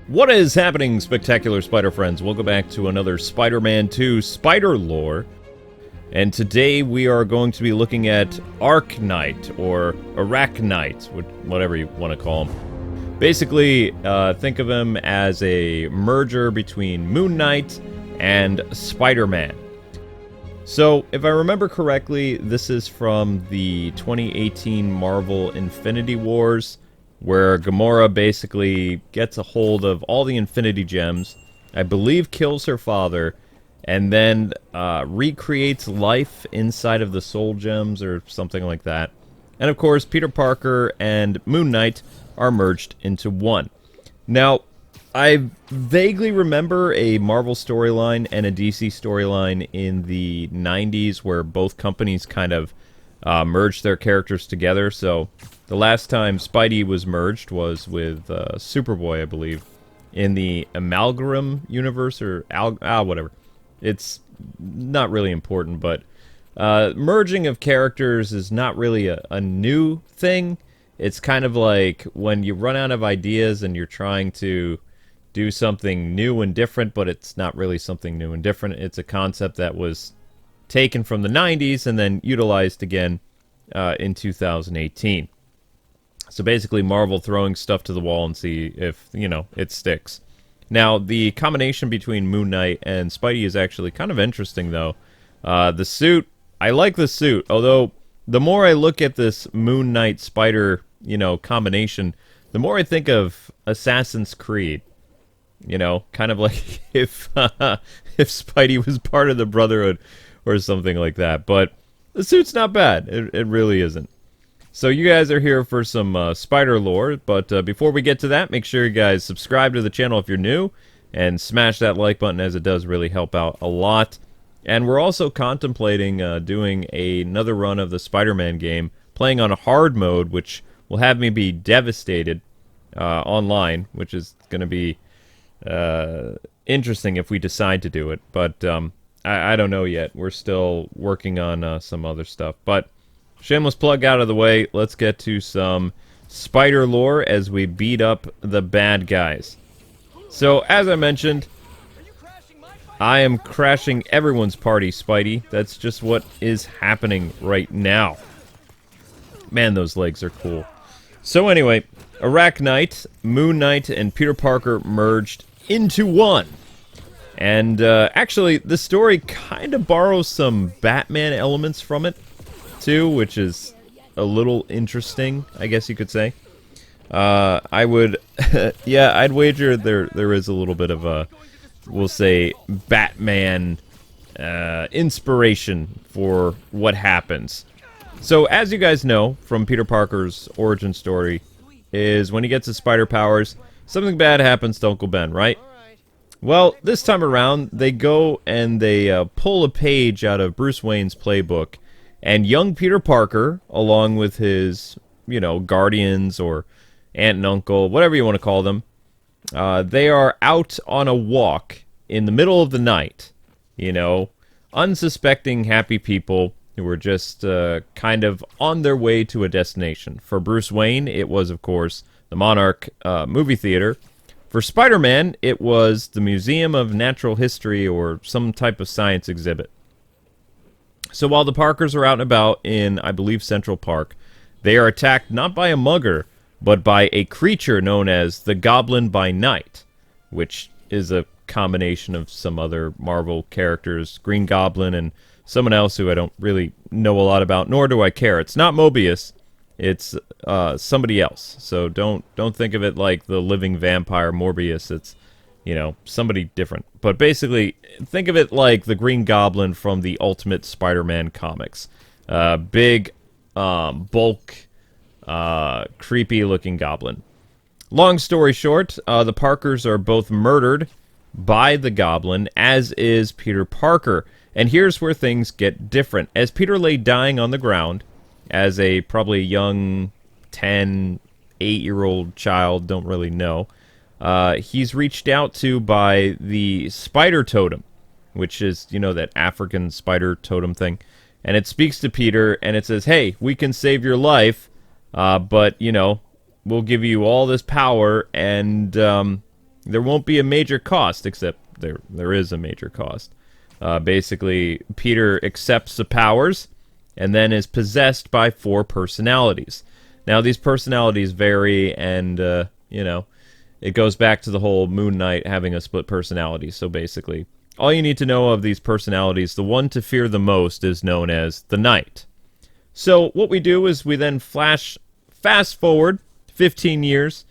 What is happening, spectacular spider friends? Welcome back to another Spider-Man 2 Spider Lore. And today we are going to be looking at Arachknight, or Arachknight, whatever you want to call him. Basically, think of him as a merger between Moon Knight and Spider-Man. So, if I remember correctly, this is from the 2018 Marvel Infinity Wars, where Gamora basically gets a hold of all the Infinity Gems, I believe kills her father, and then recreates life inside of the Soul Gems or something like that. And of course, Peter Parker and Moon Knight are merged into one. Now, I vaguely remember a Marvel storyline and a DC storyline in the 90s where both companies kind of merged their characters together. So the last time Spidey was merged was with Superboy, I believe, in the Amalgam universe, or whatever. It's not really important, but merging of characters is not really a new thing. It's kind of like when you run out of ideas and you're trying to do something new and different, but it's not really something new and different. It's a concept that was taken from the 90s and then utilized again in 2018. So basically Marvel throwing stuff to the wall and see if, it sticks. Now, the combination between Moon Knight and Spidey is actually kind of interesting, though. The suit, I like the suit, although the more I look at this Moon Knight Spider, combination, the more I think of Assassin's Creed. Kind of like if Spidey was part of the Brotherhood or something like that. But the suit's not bad. It really isn't. So you guys are here for some spider lore, but before we get to that, make sure you guys subscribe to the channel if you're new, and smash that like button, as it does really help out a lot. And we're also contemplating doing another run of the Spider-Man game, playing on a hard mode, which will have me be devastated online, which is going to be interesting if we decide to do it. But I don't know yet. We're still working on some other stuff. But shameless plug out of the way, let's get to some spider lore as we beat up the bad guys. So, as I mentioned, I am crashing everyone's party, Spidey. That's just what is happening right now. Man, those legs are cool. So anyway, Arachknight, Moon Knight, and Peter Parker merged into one. And actually, the story kind of borrows some Batman elements from it, too, which is a little interesting, I guess you could say. I would, yeah, I'd wager there is a little bit of a, we'll say, Batman inspiration for what happens. So, as you guys know from Peter Parker's origin story, is when he gets his spider powers, something bad happens to Uncle Ben, right? Well, this time around, they go and they pull a page out of Bruce Wayne's playbook, and young Peter Parker, along with his, guardians or aunt and uncle, whatever you want to call them, they are out on a walk in the middle of the night, unsuspecting happy people who were just kind of on their way to a destination. For Bruce Wayne, it was, of course, the Monarch movie theater. For Spider-Man, it was the Museum of Natural History or some type of science exhibit. So while the Parkers are out and about in, I believe, Central Park, they are attacked not by a mugger, but by a creature known as the Goblin by Night, which is a combination of some other Marvel characters, Green Goblin and someone else who I don't really know a lot about, nor do I care. It's not Mobius. It's somebody else. So don't think of it like the living vampire Morbius. It's, somebody different. But basically, think of it like the Green Goblin from the Ultimate Spider-Man comics. Big, bulk, creepy-looking goblin. Long story short, the Parkers are both murdered by the Goblin, as is Peter Parker. And here's where things get different. As Peter lay dying on the ground, as a probably young 10, 8-year-old child, don't really know, he's reached out to by the spider totem, which is, that African spider totem thing. And it speaks to Peter, and it says, hey, we can save your life, but, we'll give you all this power, and there won't be a major cost, except there is a major cost. Basically, Peter accepts the powers and then is possessed by 4 personalities. Now, these personalities vary, and, you know, it goes back to the whole Moon Knight having a split personality. So basically, all you need to know of these personalities, the one to fear the most is known as the Knight. So what we do is we then fast forward 15 years,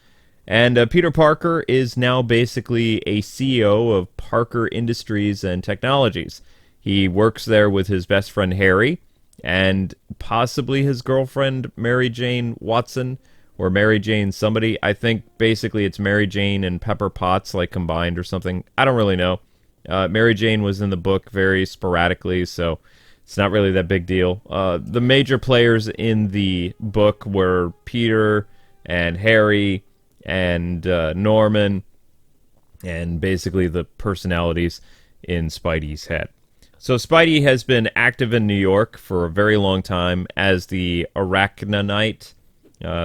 and Peter Parker is now basically a CEO of Parker Industries and Technologies. He works there with his best friend Harry, and possibly his girlfriend Mary Jane Watson, or Mary Jane somebody. I think basically it's Mary Jane and Pepper Potts, like, combined or something. I don't really know. Mary Jane was in the book very sporadically, so it's not really that big deal. The major players in the book were Peter and Harry and Norman, and basically the personalities in Spidey's head. So Spidey has been active in New York for a very long time as the Arachknight.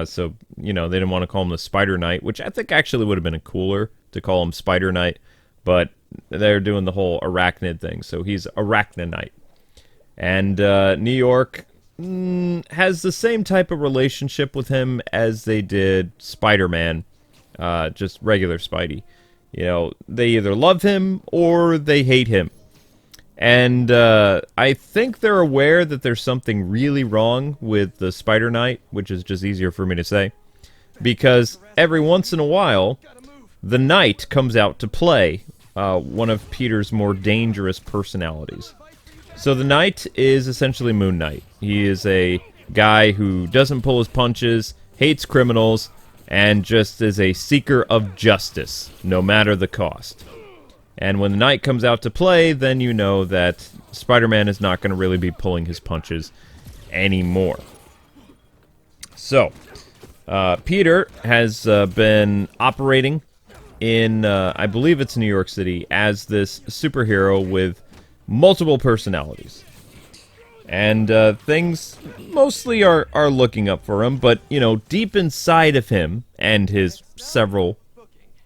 So, you know, they didn't want to call him the Spider Knight, which I think actually would have been cooler to call him Spider Knight, but they're doing the whole arachnid thing, so he's Arachknight. And New York has the same type of relationship with him as they did Spider-Man, just regular Spidey. You know, they either love him or they hate him. And I think they're aware that there's something really wrong with the Spider Knight, which is just easier for me to say, because every once in a while, the Knight comes out to play one of Peter's more dangerous personalities. So the Knight is essentially Moon Knight. He is a guy who doesn't pull his punches, hates criminals, and just is a seeker of justice, no matter the cost. And when the Knight comes out to play, then you know that Spider-Man is not going to really be pulling his punches anymore. So, Peter has been operating in, I believe it's New York City, as this superhero with multiple personalities. And things mostly are looking up for him, but, you know, deep inside of him and his several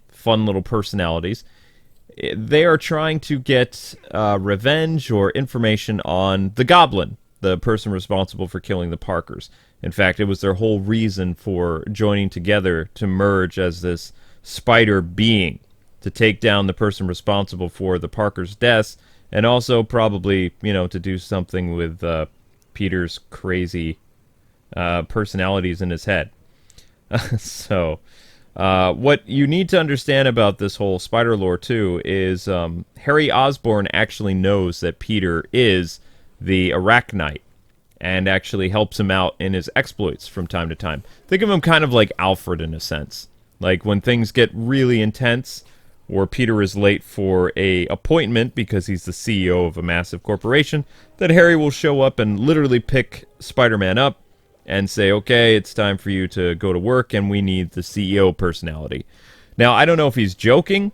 fun little personalities, they are trying to get revenge or information on the Goblin, the person responsible for killing the Parkers. In fact, it was their whole reason for joining together to merge as this spider being, to take down the person responsible for the Parkers' deaths, and also probably, you know, to do something with Peter's crazy personalities in his head. So, what you need to understand about this whole spider lore, too, is Harry Osborne actually knows that Peter is the Arachknight, and actually helps him out in his exploits from time to time. Think of him kind of like Alfred in a sense. Like when things get really intense, or Peter is late for a appointment because he's the CEO of a massive corporation, that Harry will show up and literally pick Spider-Man up and say, okay, it's time for you to go to work and we need the CEO personality. Now, I don't know if he's joking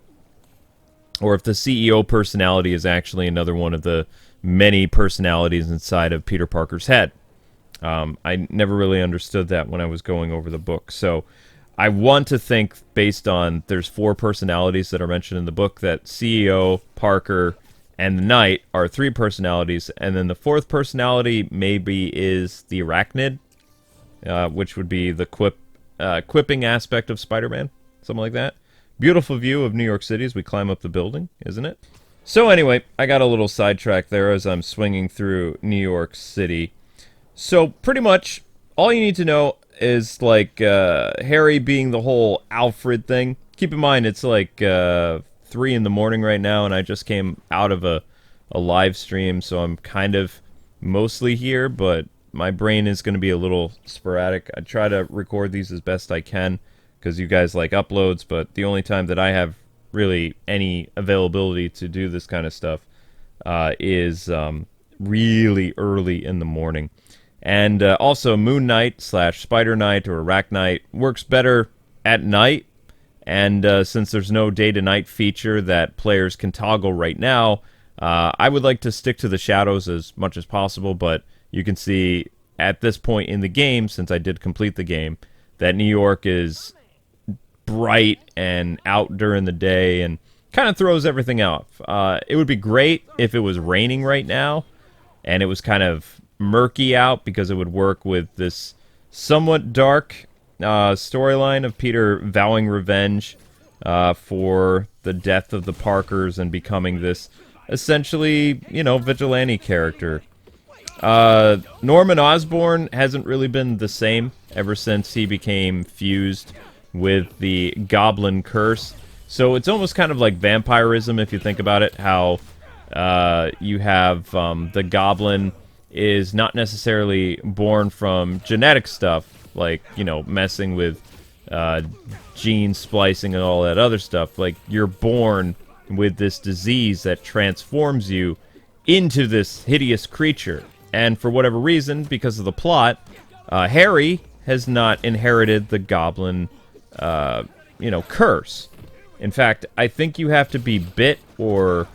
or if the CEO personality is actually another one of the many personalities inside of Peter Parker's head. I never really understood that when I was going over the book. So I want to think, based on there's 4 personalities that are mentioned in the book, that CEO, Parker, and the Knight are 3 personalities, and then the 4th personality maybe is the Arachnid, which would be the quipping aspect of Spider-Man, something like that. Beautiful view of New York City as we climb up the building, isn't it? So anyway, I got a little sidetracked there as I'm swinging through New York City. So pretty much all you need to know is, like, Harry being the whole Alfred thing. Keep in mind, it's like 3 in the morning right now, and I just came out of a live stream, so I'm kind of mostly here, but my brain is going to be a little sporadic. I try to record these as best I can, because you guys like uploads, but the only time that I have really any availability to do this kind of stuff is really early in the morning. And also Moon Knight / Spider Knight or Arachknight works better at night, and since there's no day-to-night feature that players can toggle right now, I would like to stick to the shadows as much as possible, but you can see at this point in the game, since I did complete the game, that New York is bright and out during the day and kind of throws everything off. It would be great if it was raining right now and it was kind of murky out, because it would work with this somewhat dark storyline of Peter vowing revenge for the death of the Parkers and becoming this essentially, vigilante character. Norman Osborne hasn't really been the same ever since he became fused with the Goblin curse. So it's almost kind of like vampirism, if you think about it, how you have the Goblin is not necessarily born from genetic stuff, like, messing with gene splicing and all that other stuff. Like, you're born with this disease that transforms you into this hideous creature. And for whatever reason, because of the plot, Harry has not inherited the Goblin, curse. In fact, I think you have to be bit or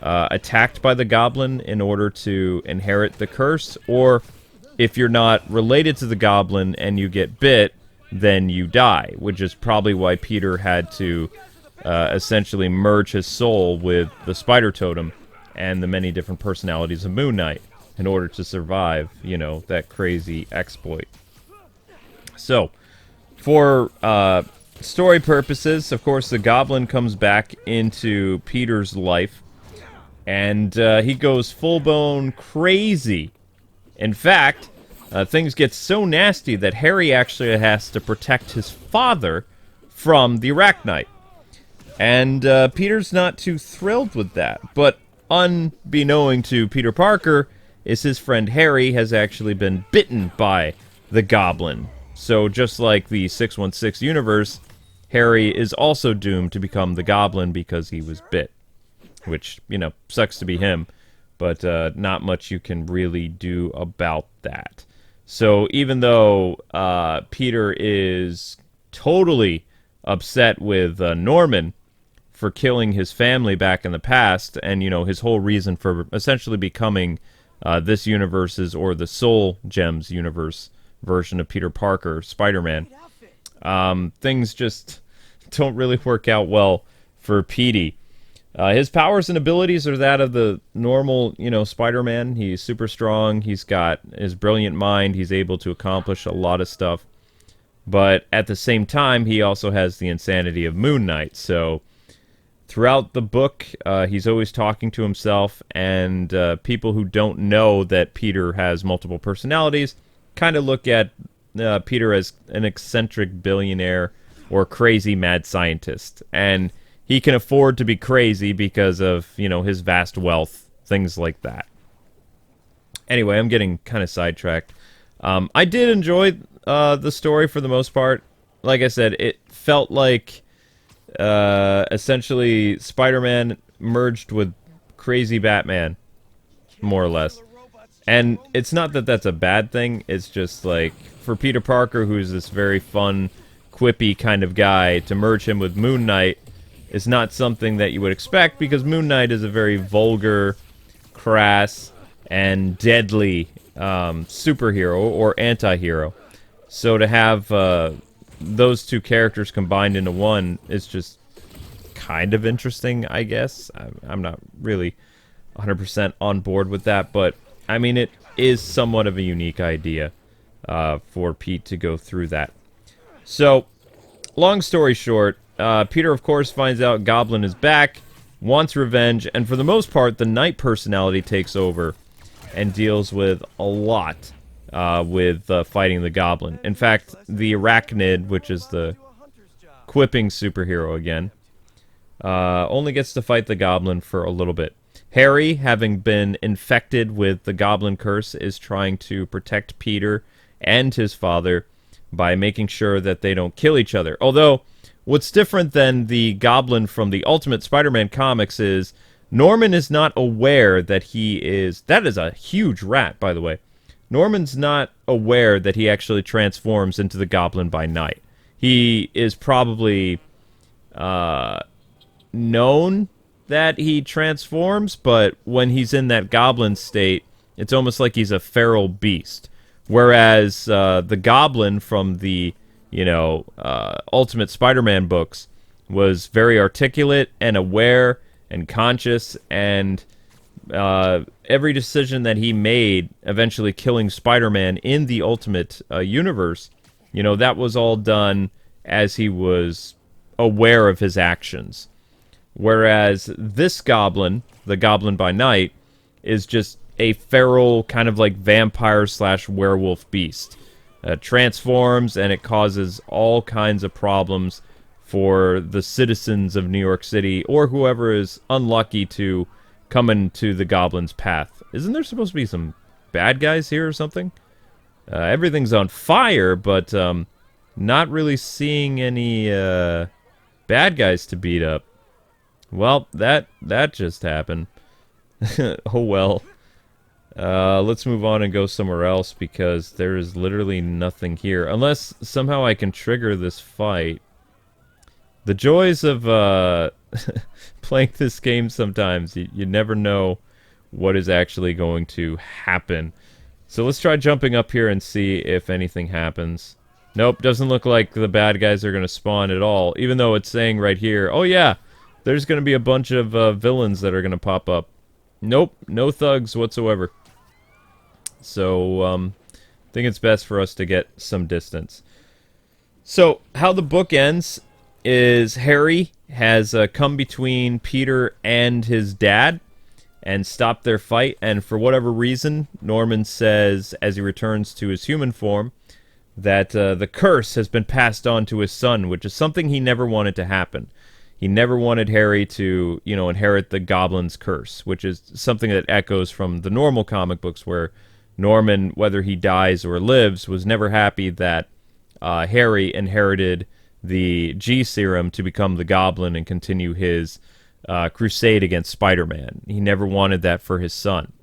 attacked by the Goblin in order to inherit the curse, or if you're not related to the Goblin and you get bit, then you die, which is probably why Peter had to essentially merge his soul with the Spider Totem and the many different personalities of Moon Knight in order to survive, that crazy exploit. So, for story purposes, of course, the Goblin comes back into Peter's life, and he goes full-blown crazy. In fact, things get so nasty that Harry actually has to protect his father from the Arachknight. And Peter's not too thrilled with that. But unbeknown to Peter Parker is his friend Harry has actually been bitten by the Goblin. So just like the 616 universe, Harry is also doomed to become the Goblin because he was bit. Which, sucks to be him, but not much you can really do about that. So even though Peter is totally upset with Norman for killing his family back in the past, and, his whole reason for essentially becoming this universe's, or the Soul Gems universe version of Peter Parker, Spider-Man, things just don't really work out well for Petey. His powers and abilities are that of the normal, Spider-Man. He's super strong. He's got his brilliant mind. He's able to accomplish a lot of stuff. But at the same time, he also has the insanity of Moon Knight. So throughout the book, he's always talking to himself, and people who don't know that Peter has multiple personalities kind of look at Peter as an eccentric billionaire or crazy mad scientist. And he can afford to be crazy because of, his vast wealth, things like that. Anyway, I'm getting kind of sidetracked. I did enjoy the story for the most part. Like I said, it felt like essentially Spider-Man merged with crazy Batman, more or less. And it's not that that's a bad thing. It's just like, for Peter Parker, who's this very fun, quippy kind of guy, to merge him with Moon Knight is not something that you would expect, because Moon Knight is a very vulgar, crass, and deadly superhero or anti-hero. So to have those two characters combined into one is just kind of interesting, I guess. I'm not really 100% on board with that, but I mean, it is somewhat of a unique idea for Pete to go through that. So, long story short, Peter, of course, finds out Goblin is back, wants revenge, and for the most part, the Knight personality takes over and deals with a lot with fighting the Goblin. In fact, the Arachnid, which is the quipping superhero again, only gets to fight the Goblin for a little bit. Harry, having been infected with the Goblin curse, is trying to protect Peter and his father by making sure that they don't kill each other. Although, what's different than the Goblin from the Ultimate Spider-Man comics is Norman is not aware that he is... That is a huge rat, by the way. Norman's not aware that he actually transforms into the Goblin by night. He is probably known that he transforms, but when he's in that Goblin state, it's almost like he's a feral beast. Whereas the Goblin from the Ultimate Spider-Man books, was very articulate and aware and conscious, and every decision that he made, eventually killing Spider-Man in the Ultimate universe, that was all done as he was aware of his actions. Whereas this Goblin, the Goblin by Night, is just a feral kind of like vampire/werewolf beast. Transforms, and it causes all kinds of problems for the citizens of New York City, or whoever is unlucky to come into the Goblin's path. Isn't there supposed to be some bad guys here or something? Everything's on fire, but not really seeing any bad guys to beat up. Well, that just happened. Oh well. Let's move on and go somewhere else, because there is literally nothing here. Unless somehow I can trigger this fight. The joys of playing this game sometimes. You never know what is actually going to happen. So let's try jumping up here and see if anything happens. Nope, doesn't look like the bad guys are going to spawn at all. Even though it's saying right here, oh yeah, there's going to be a bunch of villains that are going to pop up. Nope, no thugs whatsoever. So, I think it's best for us to get some distance. So, how the book ends is Harry has come between Peter and his dad and stopped their fight, and for whatever reason, Norman says, as he returns to his human form, that the curse has been passed on to his son, which is something he never wanted to happen. He never wanted Harry to, inherit the Goblin's curse, which is something that echoes from the normal comic books, where Norman, whether he dies or lives, was never happy that Harry inherited the G serum to become the Goblin and continue his crusade against Spider-Man. He never wanted that for his son.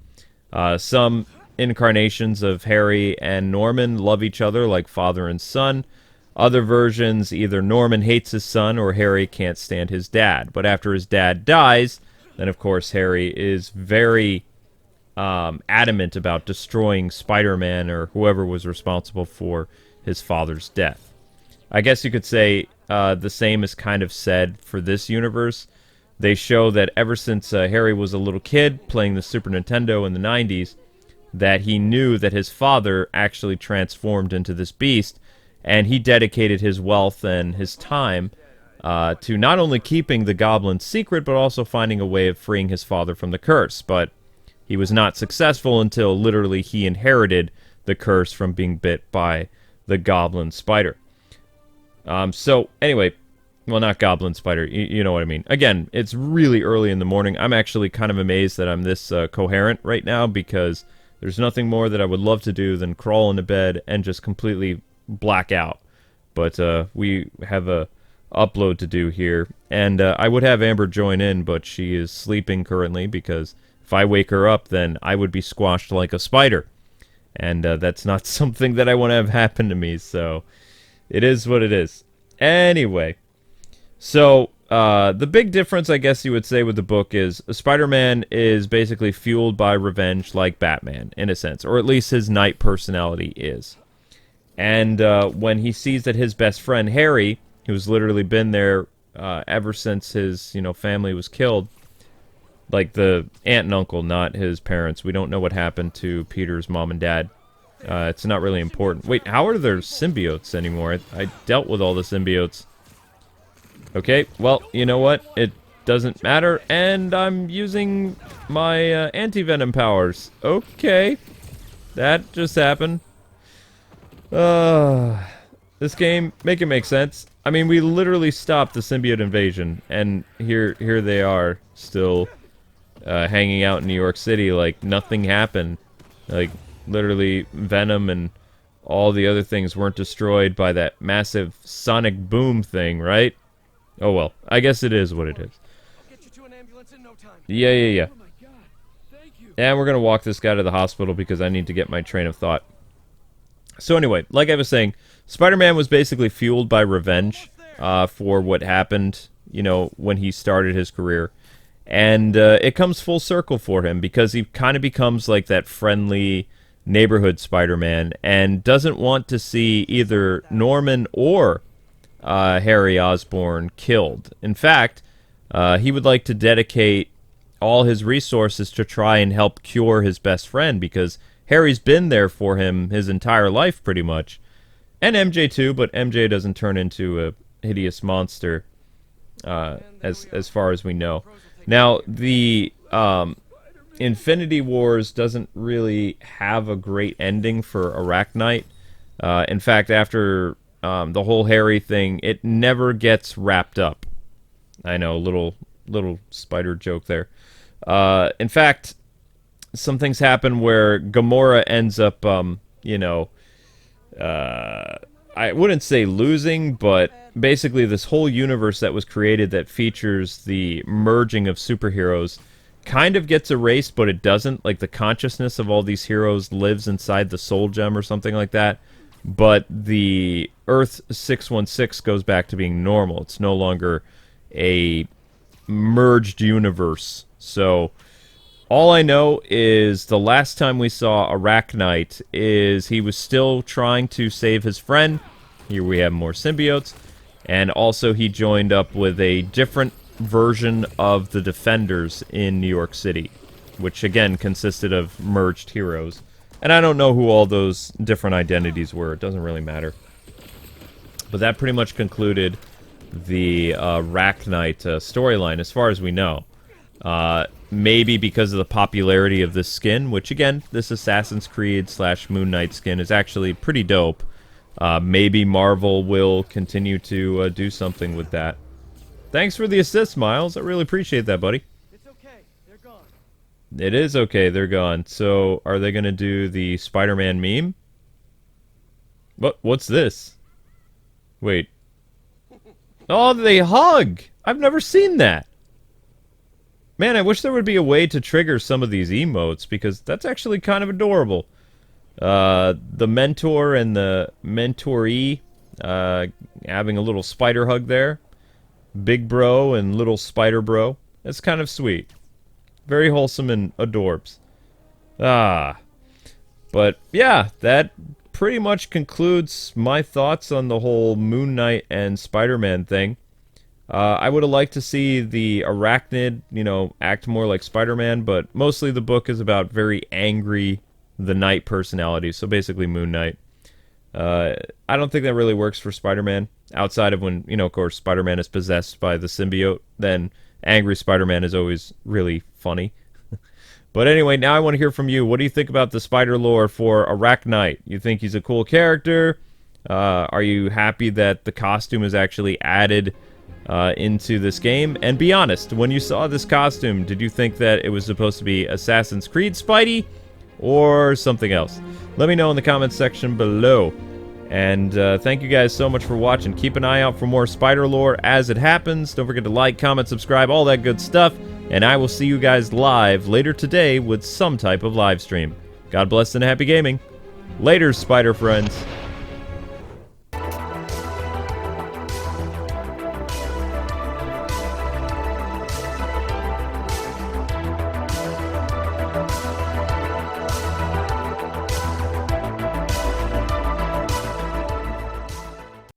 Some incarnations of Harry and Norman love each other like father and son. Other versions, either Norman hates his son or Harry can't stand his dad. But after his dad dies, then of course Harry is very adamant about destroying Spider-Man or whoever was responsible for his father's death. I guess you could say the same is kind of said for this universe. They show that ever since Harry was a little kid playing the Super Nintendo in the 90s, that he knew that his father actually transformed into this beast, and he dedicated his wealth and his time to not only keeping the Goblin's secret, but also finding a way of freeing his father from the curse. But he was not successful until literally he inherited the curse from being bit by the Goblin spider. So, anyway, well, not Goblin spider, you know what I mean. Again, it's really early in the morning. I'm actually kind of amazed that I'm this coherent right now, because there's nothing more that I would love to do than crawl into bed and just completely black out. But we have a upload to do here, and I would have Amber join in, but she is sleeping currently, because if I wake her up, then I would be squashed like a spider, and that's not something that I want to have happen to me, so it is what it is. Anyway, so the big difference, I guess you would say, with the book is Spider-Man is basically fueled by revenge like Batman, in a sense, or at least his Knight personality is. And when he sees that his best friend, Harry, who's literally been there ever since his family was killed, like the aunt and uncle, not his parents. We don't know what happened to Peter's mom and dad. It's not really important. Wait, how are there symbiotes anymore? I dealt with all the symbiotes. Okay, well, you know what? It doesn't matter, and I'm using my anti-venom powers. Okay, that just happened. This game, make it make sense. I mean, we literally stopped the symbiote invasion, and here they are, still hanging out in New York City like nothing happened. Like, literally, Venom and all the other things weren't destroyed by that massive sonic boom thing, right? Oh well, I guess it is what it is. I'll get you to an ambulance in no time. Yeah. Oh my God. Thank you. And we're gonna walk this guy to the hospital because I need to get my train of thought. So anyway, like I was saying, Spider-Man was basically fueled by revenge for what happened, when he started his career. And it comes full circle for him, because he kind of becomes like that friendly neighborhood Spider-Man and doesn't want to see either Norman or Harry Osborne killed. In fact, he would like to dedicate all his resources to try and help cure his best friend, because Harry's been there for him his entire life, pretty much. And MJ too, but MJ doesn't turn into a hideous monster, as far as we know. Now, the Infinity Wars doesn't really have a great ending for Arachknight. In fact, after the whole Harry thing, it never gets wrapped up. I know, little spider joke there. In fact, some things happen where Gamora ends up, I wouldn't say losing, but basically this whole universe that was created that features the merging of superheroes kind of gets erased, but it doesn't. Like, the consciousness of all these heroes lives inside the Soul Gem or something like that. But the Earth 616 goes back to being normal. It's no longer a merged universe. So all I know is the last time we saw Arachknight is he was still trying to save his friend. Here we have more symbiotes. And also he joined up with a different version of the Defenders in New York City, which again consisted of merged heroes. And I don't know who all those different identities were. It doesn't really matter. But that pretty much concluded the Arachknight storyline, as far as we know. Maybe because of the popularity of this skin, which again, this Assassin's Creed / Moon Knight skin is actually pretty dope. Maybe Marvel will continue to do something with that. Thanks for the assist, Miles. I really appreciate that, buddy. It's okay. They're gone. It is okay. They're gone. So, are they going to do the Spider-Man meme? What's this? Wait. Oh, they hug! I've never seen that. Man, I wish there would be a way to trigger some of these emotes, because that's actually kind of adorable. The mentor and the mentoree having a little spider hug there. Big bro and little spider bro. That's kind of sweet. Very wholesome and adorbs. But yeah, that pretty much concludes my thoughts on the whole Moon Knight and Spider-Man thing. I would have liked to see the Arachnid, act more like Spider-Man, but mostly the book is about very angry the Knight personality, so basically Moon Knight. I don't think that really works for Spider-Man, outside of when, of course, Spider-Man is possessed by the symbiote, then angry Spider-Man is always really funny. But anyway, now I want to hear from you. What do you think about the spider lore for Arachknight? You think he's a cool character? Are you happy that the costume is actually added into this game? And be honest, when you saw this costume, did you think that it was supposed to be Assassin's Creed Spidey or something else? Let me know in the comments section below. And thank you guys so much for watching. Keep an eye out for more spider lore as it happens. Don't forget to like, comment, subscribe, all that good stuff. And I will see you guys live later today with some type of live stream. God bless and happy gaming. Later, spider friends.